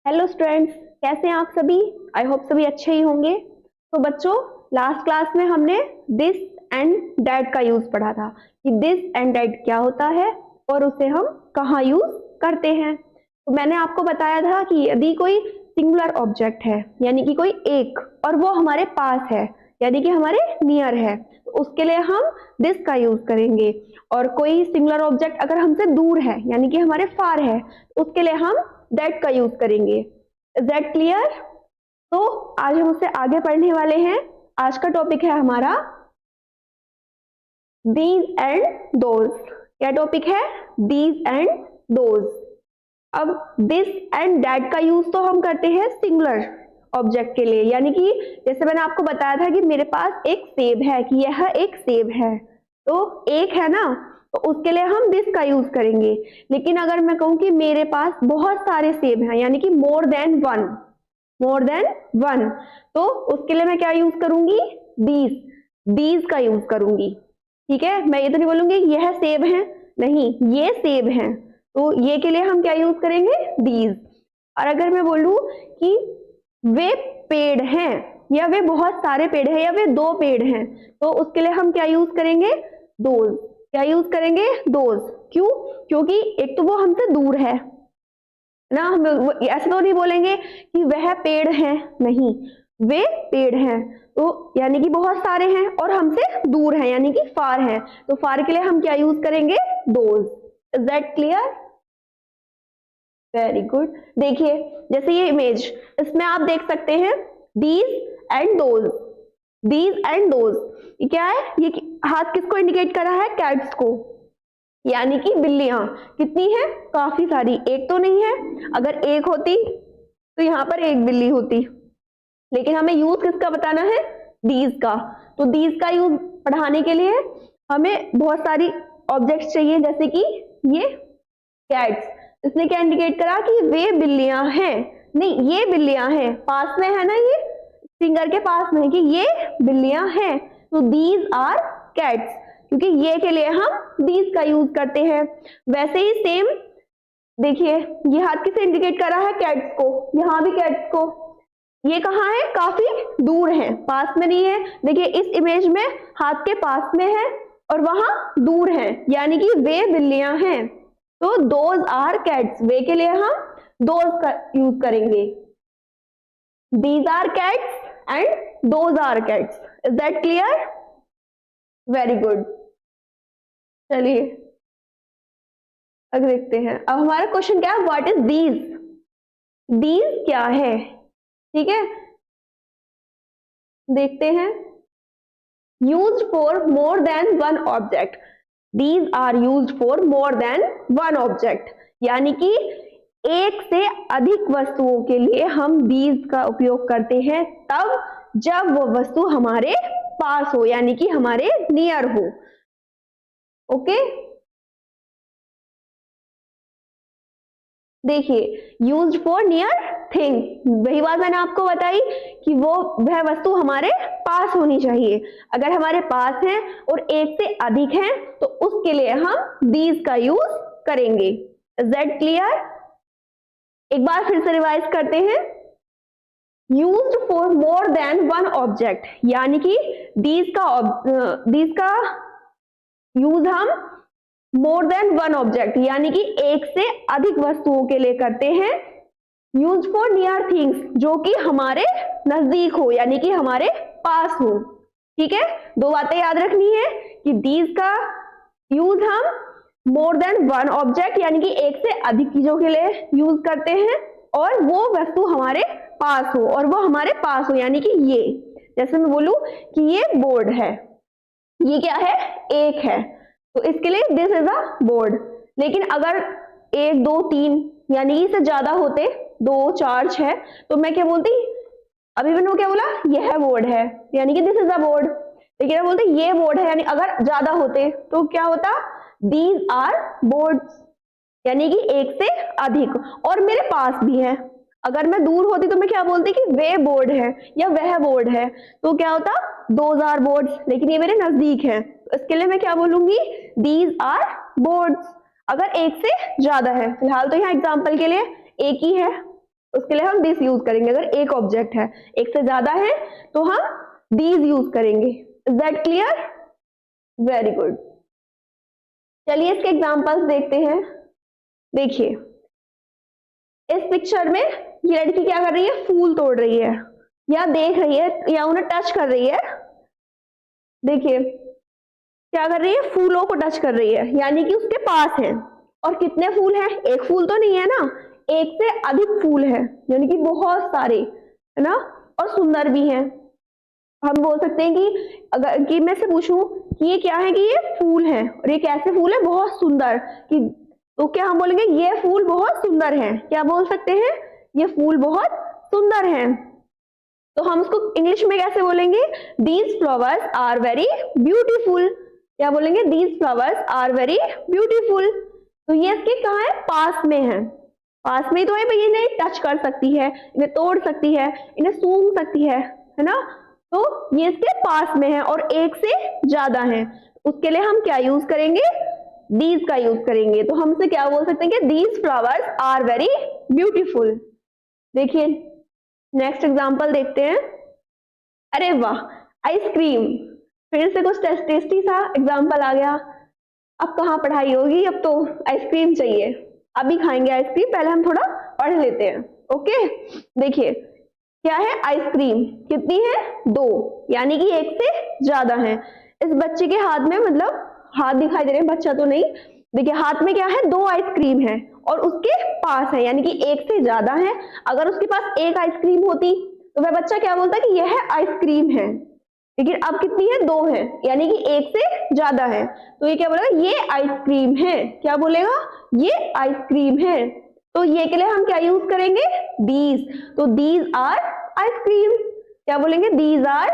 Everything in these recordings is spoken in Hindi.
हेलो स्टूडेंट्स, कैसे हैं आप सभी। आई होप सभी अच्छे ही होंगे। तो बच्चों, लास्ट क्लास में हमने दिस एंड दैट का यूज पढ़ा था कि दिस एंड दैट क्या होता है और उसे हम कहाँ यूज करते हैं। तो मैंने आपको बताया था कि यदि कोई सिंगुलर ऑब्जेक्ट है यानी कि कोई एक और वो हमारे पास है यानी कि हमारे नियर है, तो उसके लिए हम दिस का यूज करेंगे। और कोई सिंगुलर ऑब्जेक्ट अगर हमसे दूर है यानी कि हमारे फार है, तो उसके लिए हम दैट का यूज करेंगे। Is that clear? तो आज हम उससे आगे पढ़ने वाले हैं। आज का टॉपिक है हमारा दीज एंड दोज। क्या टॉपिक है? These and those. अब दिस एंड दैट का यूज तो हम करते हैं सिंगुलर ऑब्जेक्ट के लिए, यानी कि जैसे मैंने आपको बताया था कि मेरे पास एक सेब है, कि यह एक सेब है, तो एक है ना, तो उसके लिए हम दिस का यूज करेंगे। लेकिन अगर मैं कहूं कि मेरे पास बहुत सारे सेब हैं यानी कि मोर देन वन, तो उसके लिए मैं क्या यूज करूंगी? दीज का यूज करूंगी। ठीक है, मैं ये तो नहीं बोलूंगी यह सेब है, नहीं, ये सेब है, तो ये के लिए हम क्या यूज करेंगे? दीज। और अगर मैं बोलूं कि वे पेड़ हैं या वे बहुत सारे पेड़ हैं या वे दो पेड़ हैं, तो उसके लिए हम क्या यूज करेंगे? दोज। क्या यूज करेंगे? दोज। क्यों? क्योंकि एक तो वो हमसे दूर है ना, हम ऐसे तो नहीं बोलेंगे कि वह पेड़ है, नहीं, वे पेड़ हैं, तो यानी कि बहुत सारे हैं और हमसे दूर है यानी कि फार है, तो फार के लिए हम क्या यूज करेंगे? Those. Is that clear? Very good. देखिए, जैसे ये इमेज, इसमें आप देख सकते हैं these and those, these and those. ये क्या है? ये हाथ किसको इंडिकेट कर रहा है? कैट्स को, यानी कि बिल्लियां। कितनी है? काफी सारी, एक तो नहीं है। अगर एक होती तो यहाँ पर एक बिल्ली होती, लेकिन हमें यूज किसका बताना है? दीज का। तो दीज का यूज पढ़ाने के लिए हमें बहुत सारी ऑब्जेक्ट्स चाहिए, जैसे कि ये कैट्स। इसने क्या इंडिकेट करा? कि वे बिल्लियां हैं, नहीं, ये बिल्लियां हैं, पास में है ना, ये फिंगर के पास में है कि ये बिल्लियां हैं, तो दीज आर कैट्स, क्योंकि ये के लिए हम दीज का यूज करते हैं। वैसे ही सेम देखिए, ये हाथ किसे इंडिकेट कर रहा है? कैट्स को। यहाँ भी कैट्स को। ये कहाँ है? काफी दूर है, पास में नहीं है। देखिए, इस इमेज में हाथ के पास में है और वहां दूर है, यानी कि वे बिल्लियां हैं, तो दोज आर कैट्स। वे के लिए हम दोज का यूज करेंगे। These are cats and those are cats. Is that clear? Very good. चलिए अब देखते हैं। अब हमारा क्वेश्चन क्या है? What is these? दीज क्या है? ठीक है, देखते हैं। Used for more than one object. These are used for more than one object, यानी कि एक से अधिक वस्तुओं के लिए हम दीज का उपयोग करते हैं तब जब वो वस्तु हमारे पास हो यानी कि हमारे नियर हो। ओके, देखिए, यूज्ड फॉर नियर थिंग, वही बात मैंने आपको बताई कि वह वस्तु हमारे पास होनी चाहिए। अगर हमारे पास है और एक से अधिक है तो उसके लिए हम दीज का यूज करेंगे। Is that clear? एक बार फिर से रिवाइज करते हैं। Used for more than one object, यानी कि दीज का यूज हम मोर देन वन ऑब्जेक्ट यानी कि एक से अधिक वस्तुओं के लिए करते हैं। यूज फॉर नियर थिंग्स, जो कि हमारे नजदीक हो यानी कि हमारे पास हो। ठीक है, दो बातें याद रखनी है कि दीज का यूज हम मोर देन वन ऑब्जेक्ट यानी कि एक से अधिक चीजों के लिए यूज करते हैं, और वो वस्तु हमारे पास हो, और वो हमारे पास हो यानी कि ये, जैसे मैं बोलूं कि ये बोर्ड है, ये क्या है? एक है, तो इसके लिए दिस इज अ बोर्ड। लेकिन अगर एक, दो, तीन यानी इससे ज्यादा होते, 2, 4, 6, तो मैं क्या बोलती? अभी मैंने क्या बोला? यह बोर्ड है यानी कि दिस इज अ बोर्ड। लेकिन मैं बोलते ये बोर्ड है, यानी अगर ज्यादा होते तो क्या होता? दीज आर बोर्ड्स, यानी कि एक से अधिक, और मेरे पास भी है। अगर मैं दूर होती तो मैं क्या बोलती? कि वे बोर्ड है या वह बोर्ड है, तो क्या होता? Those are boards. लेकिन ये मेरे नजदीक है, तो इसके लिए मैं क्या बोलूंगी? These are boards. अगर एक से ज्यादा है, फिलहाल तो यहाँ एग्जाम्पल के लिए एक ही है, उसके लिए हम दिस यूज करेंगे। अगर एक ऑब्जेक्ट है, एक से ज्यादा है, तो हम दीज यूज करेंगे। Is that clear? Very good. चलिए इसके एग्जांपल्स देखते हैं। देखिए इस पिक्चर में ये लड़की क्या कर रही है, फूल तोड़ रही है, या देख रही है, या उन्हें टच कर रही है। देखिए क्या कर रही है, फूलों को टच कर रही है, यानी कि उसके पास है। और कितने फूल हैं? एक फूल तो नहीं है ना, एक से अधिक फूल है, यानी कि बहुत सारे, है ना, और सुंदर भी हैं। हम बोल सकते हैं कि अगर कि मैं से पूछूं कि ये क्या है, कि ये फूल है, और ये कैसे फूल है, बहुत सुंदर, कि तो क्या हम बोलेंगे, ये फूल बहुत सुंदर है। क्या बोल सकते हैं, ये फूल बहुत सुंदर है। तो हम उसको इंग्लिश में कैसे बोलेंगे, these flowers are very beautiful. क्या बोलेंगे, these flowers are very beautiful. तो ये इसके कहाँ है, पास में है। पास में तो है भाई, इन्हें टच कर सकती है, इन्हें तोड़ सकती है, इन्हें सूंघ सकती है ना। तो ये इसके पास में है और एक से ज्यादा है, उसके लिए हम क्या यूज करेंगे, दीज का यूज करेंगे। तो हमसे क्या बोल सकते हैं कि these flowers are very beautiful. देखिए नेक्स्ट एग्जांपल देखते हैं। अरे वाह, आइसक्रीम, फिर से कुछ टेस्टी सा एग्जांपल आ गया। अब कहाँ पढ़ाई होगी, अब तो आइसक्रीम चाहिए। अभी खाएंगे आइसक्रीम, पहले हम थोड़ा पढ़ लेते हैं। ओके देखिए क्या है, आइसक्रीम कितनी है, 2, यानी कि एक से ज्यादा है। इस बच्चे के हाथ में, मतलब हाथ दिखाई दे रहे हैं, बच्चा तो नहीं, देखिए हाथ में क्या है, 2 आइसक्रीम है और उसके पास है, यानी कि एक से ज्यादा है। अगर उसके पास एक आइसक्रीम होती तो वह बच्चा क्या बोलता कि यह आइसक्रीम है, लेकिन अब कितनी है, 2 है, यानी कि एक से ज्यादा है। तो ये क्या बोलेगा, ये आइसक्रीम है। क्या बोलेगा, ये आइसक्रीम है। तो ये के लिए हम क्या यूज करेंगे, दीज। तो दीज आर आइसक्रीम। क्या बोलेंगे, दीज आर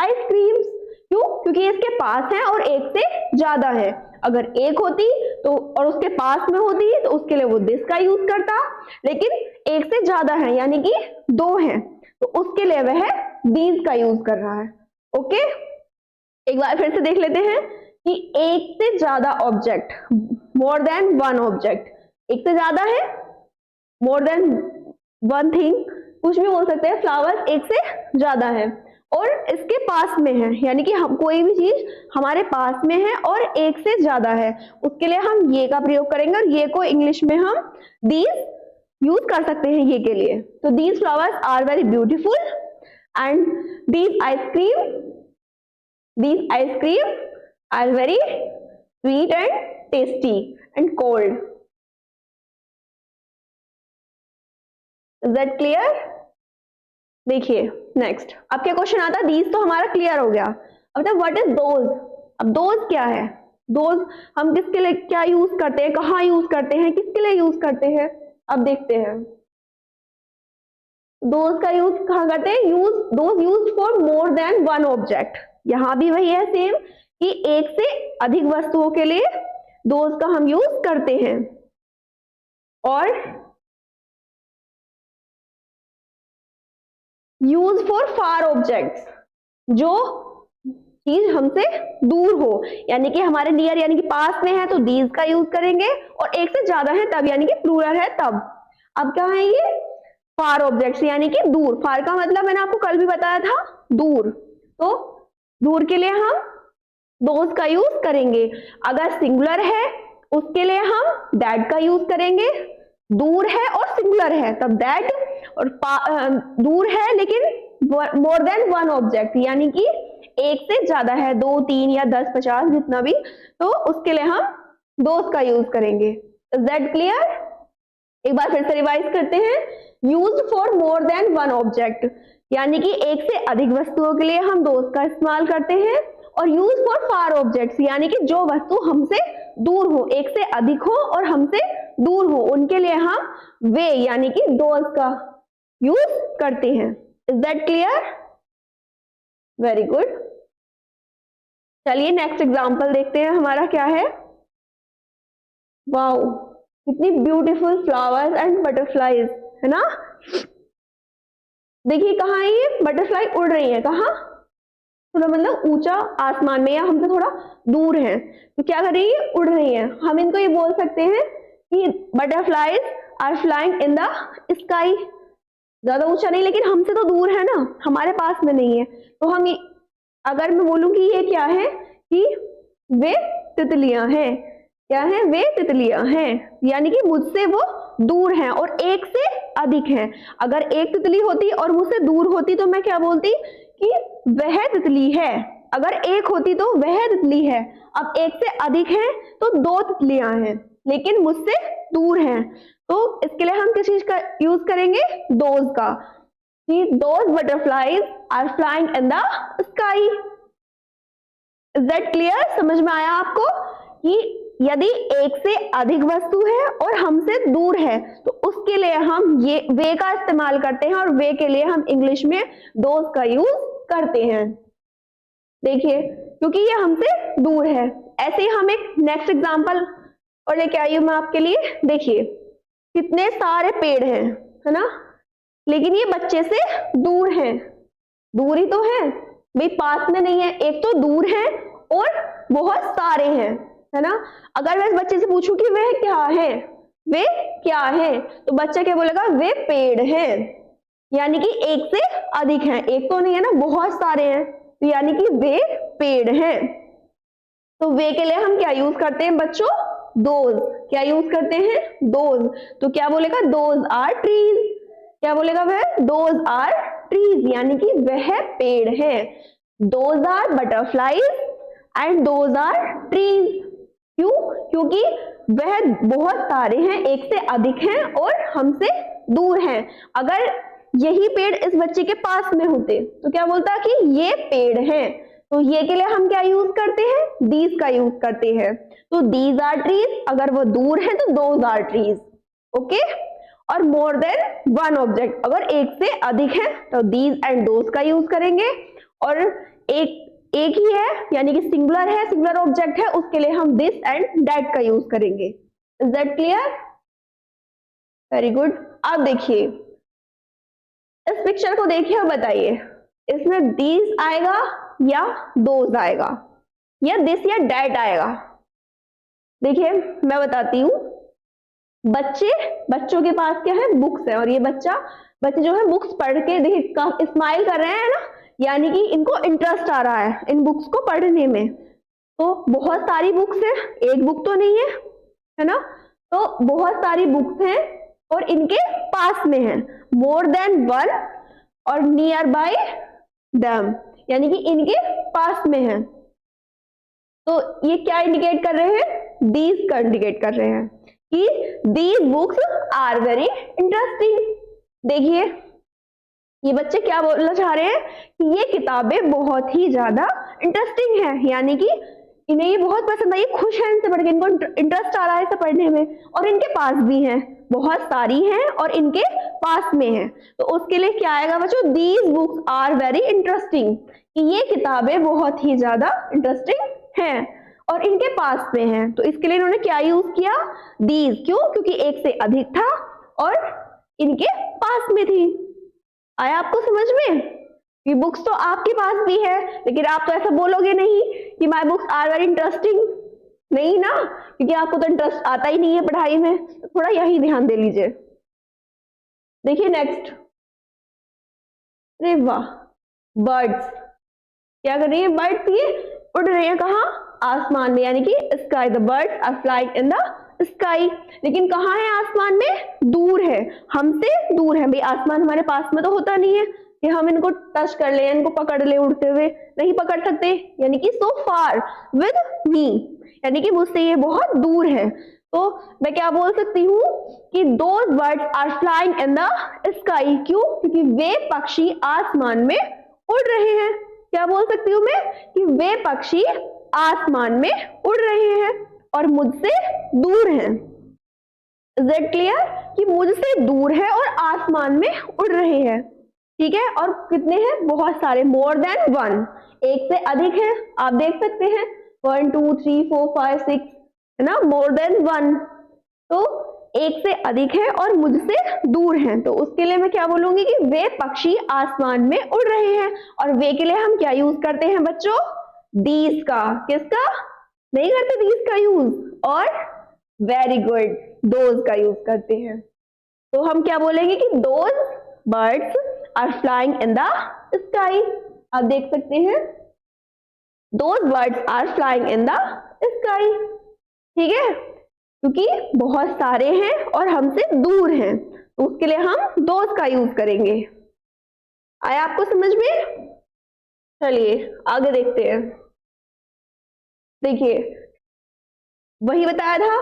आइसक्रीम्स। क्यों, क्योंकि इसके पास है और एक से ज्यादा है। अगर एक होती तो और उसके पास में होती तो उसके लिए वो दिस का यूज करता, लेकिन एक से ज्यादा है यानी कि 2 है, तो उसके लिए वह दीज का यूज कर रहा है। ओके एक बार फिर से देख लेते हैं कि एक से ज्यादा ऑब्जेक्ट, मोर देन वन ऑब्जेक्ट, एक से ज्यादा है, मोर देन वन थिंग, कुछ भी बोल सकते हैं, फ्लावर्स एक से ज्यादा है और इसके पास में है, यानी कि हम कोई भी चीज हमारे पास में है और एक से ज्यादा है, उसके लिए हम ये का प्रयोग करेंगे और ये को इंग्लिश में हम दीज यूज कर सकते हैं ये के लिए। तो these flowers are very beautiful and these ice cream are very sweet and tasty and cold. Is that clear? देखिए नेक्स्ट अब क्या क्वेश्चन आता है, दीज तो हमारा क्लियर हो गया। अब व्हाट इज दोज? अब दोज क्या है, दोज हम किसके लिए क्या यूज करते हैं, कहाँ यूज करते हैं, किसके लिए यूज करते हैं, अब देखते हैं। दोज का यूज कहाँ करते हैं, those use for more than one object. यहां भी वही है सेम कि एक से अधिक वस्तुओं के लिए दोज का हम यूज करते हैं। और यूज फॉर फार ऑब्जेक्ट्स, जो चीज हमसे दूर हो, यानी कि हमारे नियर यानी कि पास में है तो दीज का यूज करेंगे, और एक से ज्यादा है तब, यानी कि प्लूरल है तब। अब क्या है ये, फार ऑब्जेक्ट्स यानी कि दूर। फार का मतलब मैंने आपको कल भी बताया था, दूर। तो दूर के लिए हम दोज का यूज करेंगे। अगर सिंगुलर है उसके लिए हम दैट का यूज करेंगे। दूर है और सिंगुलर है तब दैट, और दूर है लेकिन मोर देन वन ऑब्जेक्ट यानी कि एक से ज्यादा है, 2, 3 या 10, 50 जितना भी, तो उसके लिए हम दोज का यूज करेंगे। Is that clear? एक बार फिर से रिवाइज करते हैं। Use for more than one object यानी कि एक से अधिक वस्तुओं के लिए हम दोज का इस्तेमाल करते हैं, और यूज फॉर फार ऑब्जेक्ट्स यानी कि जो वस्तु हमसे दूर हो, एक से अधिक हो और हमसे दूर हो, उनके लिए हम वे यानी कि दोज का यूज करते हैं। Is that clear? Very good. चलिए नेक्स्ट एग्जांपल देखते हैं, हमारा क्या है। वाओ, कितनी ब्यूटीफुल फ्लावर्स एंड बटरफ्लाईज, है ना। देखिए कहाँ है ये बटरफ्लाई, उड़ रही है, कहाँ, थोड़ा मतलब ऊंचा आसमान में या हमसे थोड़ा दूर है, तो क्या कर रही है, उड़ रही है। हम इनको ये बोल सकते हैं कि butterflies are flying in the sky. ज्यादा ऊंचा नहीं, लेकिन हमसे तो दूर है ना, हमारे पास में नहीं है। तो हम अगर मैं बोलूं कि ये क्या है, कि वे तितलियां हैं, क्या है, वे तितलियां हैं, यानी कि मुझसे वो दूर हैं और एक से अधिक हैं। अगर एक तितली होती और मुझसे दूर होती तो मैं क्या बोलती कि वह तितली है। अगर एक होती तो वह तितली है। अब एक से अधिक है तो दो तितलियां हैं, लेकिन मुझसे दूर हैं, तो इसके लिए हम किस चीज का यूज करेंगे, दोज का, कि those butterflies are flying in the sky. Is that clear? समझ में आया आपको कि यदि एक से अधिक वस्तु है और हमसे दूर है तो उसके लिए हम ये वे का इस्तेमाल करते हैं, और वे के लिए हम इंग्लिश में दोज का यूज करते हैं। देखिए, क्योंकि ये हमसे दूर है। ऐसे ही हम एक नेक्स्ट एग्जांपल और लेके आई हूं मैं आपके लिए। देखिए, कितने सारे पेड़ हैं, है ना, लेकिन ये बच्चे से दूर हैं। दूर ही तो है भाई, पास में नहीं है। एक तो दूर है और बहुत सारे हैं, है ना। अगर मैं इस बच्चे से पूछूं कि वे क्या है, वे क्या है, तो बच्चा क्या बोलेगा, वे पेड़ हैं, यानी कि एक से अधिक हैं। एक तो नहीं है ना, बहुत सारे हैं, तो यानी कि वे पेड़ हैं। तो वे के लिए हम क्या यूज करते हैं बच्चों, दोज। क्या यूज करते हैं, दोज। तो क्या बोलेगा, दोज आर ट्रीज। क्या बोलेगा वह, दोज आर ट्रीज, यानी कि वह पेड़ है। Those are butterflies and those are trees. क्यों? क्योंकि वह बहुत सारे हैं, एक से अधिक हैं और हमसे दूर हैं। अगर यही पेड़ इस बच्चे के पास में होते तो क्या बोलता कि ये पेड़ हैं। तो ये के लिए हम क्या यूज करते हैं, दीज का यूज करते हैं। तो दीज आर ट्रीज, अगर वो दूर है तो दोज आर ट्रीज। ओके। और मोर देन वन ऑब्जेक्ट, अगर एक से अधिक है तो दीज एंड दोज का यूज करेंगे। और एक ही है यानी कि सिंगुलर है, सिंगुलर ऑब्जेक्ट है, उसके लिए हम दिस एंड दैट का यूज करेंगे। Is that clear? Very good. अब देखिए इस पिक्चर को देखिए और बताइए, इसमें दीज आएगा या दोज आएगा या दिस या दैट आएगा? देखिए मैं बताती हूँ। बच्चों के पास क्या है, बुक्स है, और ये बच्चे जो है बुक्स पढ़ के देखिए स्माइल कर रहे हैं ना, यानी कि इनको इंटरेस्ट आ रहा है इन बुक्स को पढ़ने में। तो बहुत सारी बुक्स है, एक बुक तो नहीं है ना। तो बहुत सारी बुक्स हैं और इनके पास में है, मोर देन वन और नियर बाय देम, यानी कि इनके पास में है। तो ये क्या इंडिकेट कर रहे हैं, दीज का इंडिकेट कर रहे हैं कि these books are very interesting. देखिए ये बच्चे क्या बोलना चाह रहे हैं कि ये किताबें बहुत ही ज्यादा इंटरेस्टिंग है, यानी कि इन्हें ये बहुत पसंद आई, खुश है इनसे पढ़ के, इनको इंटरेस्ट आ रहा है इसे पढ़ने में, और इनके पास भी हैं, बहुत सारी हैं और इनके पास में है। तो उसके लिए क्या आएगा बच्चों, these books are very interesting, कि ये किताबें बहुत ही ज्यादा इंटरेस्टिंग हैं और इनके पास में है। तो इसके लिए इन्होंने क्या यूज किया, दीज। क्यों? क्योंकि एक से अधिक था और इनके पास में थी। आया आपको समझ में? ये बुक्स तो आपके पास भी है, लेकिन आप तो ऐसा बोलोगे नहीं कि my books are very interesting, नहीं ना, क्योंकि आपको तो इंटरेस्ट आता ही नहीं है पढ़ाई में। तो थोड़ा यही ध्यान दे लीजिए। देखिए नेक्स्ट, अरे वाह, बर्ड्स क्या कर रही है, बर्ड्स ये उड़ रही है, कहाँ, आसमान में, यानी कि sky. The birds are flying in the sky. लेकिन कहाँ है आसमान में, दूर है, हमसे दूर है। भाई आसमान हमारे पास में तो होता नहीं है कि हम इनको टच कर ले, इनको पकड़ ले, उड़ते हुए नहीं पकड़ सकते, यानी कि सो फार विद मी, यानी कि मुझसे ये बहुत दूर है। तो मैं क्या बोल सकती हूँ कि those birds are flying in the sky. क्यों? क्योंकि वे पक्षी आसमान में उड़ रहे हैं। क्या बोल सकती हूँ मैं कि वे पक्षी आसमान में उड़ रहे हैं और मुझसे दूर हैं। Is it clear? कि मुझसे दूर है और आसमान में उड़ रहे हैं। ठीक है, और कितने हैं, बहुत सारे, मोर देन वन, एक से अधिक है। आप देख सकते हैं 1 2 3 4 5 6, है ना, मोर देन वन। तो एक से अधिक है और मुझसे दूर हैं। तो उसके लिए मैं क्या बोलूंगी कि वे पक्षी आसमान में उड़ रहे हैं। और वे के लिए हम क्या यूज करते हैं बच्चों, दीज का। किसका? नहीं करते दीज का यूज, और वेरी गुड, दोज का यूज करते हैं। तो हम क्या बोलेंगे कि those birds are flying in the sky. आप देख सकते हैं those birds are flying in the sky. ठीक है, क्योंकि बहुत सारे हैं और हमसे दूर हैं तो उसके लिए हम those का यूज करेंगे। आया आपको समझ में? चलिए आगे देखते हैं। देखिए वही बताया था,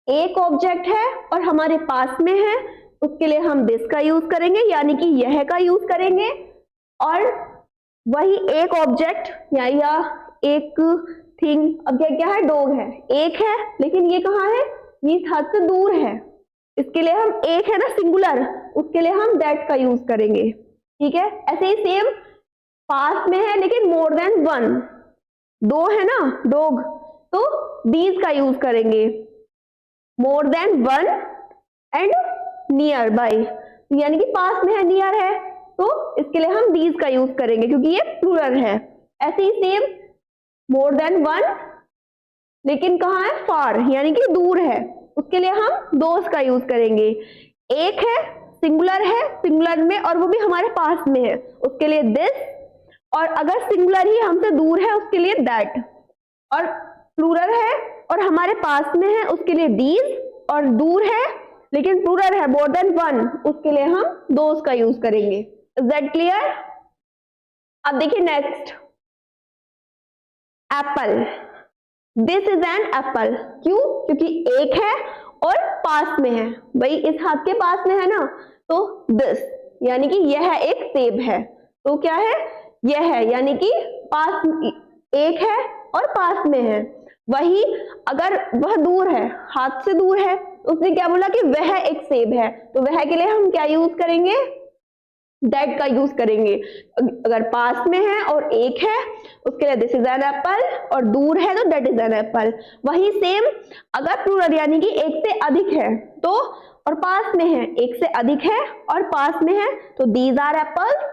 एक ऑब्जेक्ट है और हमारे पास में है, उसके लिए हम दिस का यूज करेंगे यानी कि यह का यूज करेंगे। और वही एक ऑब्जेक्ट या एक थिंग, अब क्या है, डॉग है, एक है लेकिन ये कहाँ है, ये इस हद से दूर है, इसके लिए हम एक है ना सिंगुलर, उसके लिए हम दैट का यूज करेंगे। ठीक है, ऐसे ही सेम पास में है लेकिन मोर देन वन, दो है ना डॉग, तो दीज का यूज करेंगे। मोर than one and near by, यानी कि पास में है, नियर है, तो इसके लिए हम दीज का यूज करेंगे क्योंकि ये प्लूरल है। ऐसे ही सेम मोर देन वन लेकिन कहाँ है, फार, यानी कि दूर है, उसके लिए हम दोस का यूज करेंगे। एक है, सिंगुलर है, सिंगुलर में और वो भी हमारे पास में है, उसके लिए दिस, और अगर सिंगुलर ही हमसे दूर है उसके लिए दैट, और प्लूरल है और हमारे पास में है उसके लिए दीज, और दूर है लेकिन प्लूरल है मोर देन वन, उसके लिए हम दोस का यूज करेंगे। Is that clear? अब देखिए next, Apple. This is an apple, क्यों? क्योंकि एक है और पास में है, भाई इस हाथ के पास में है ना, तो दिस यानी कि यह एक सेब है, तो क्या है, यह है, यानी कि पास, एक है और पास में है। वही अगर वह दूर है, हाथ से दूर है, उसने क्या बोला कि वह एक सेब है, तो वह के लिए हम क्या यूज करेंगे, दैट का यूज करेंगे। अगर पास में है और एक है उसके लिए दिस इज एन एप्पल, और दूर है तो दैट इज एन एप्पल। वही सेम अगर प्लूरल यानी कि एक से अधिक है तो, और पास में है, एक से अधिक है और पास में है तो दीज आर एप्पल्स,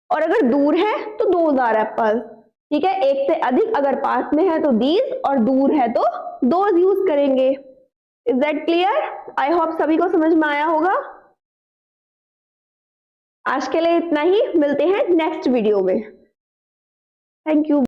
और अगर दूर है तो दोज आर एप्पल्स। ठीक है, एक से अधिक अगर पास में है तो दीज, और दूर है तो दोज यूज करेंगे। Is that clear? I hope सभी को समझ में आया होगा। आज के लिए इतना ही, मिलते हैं नेक्स्ट वीडियो में। Thank you.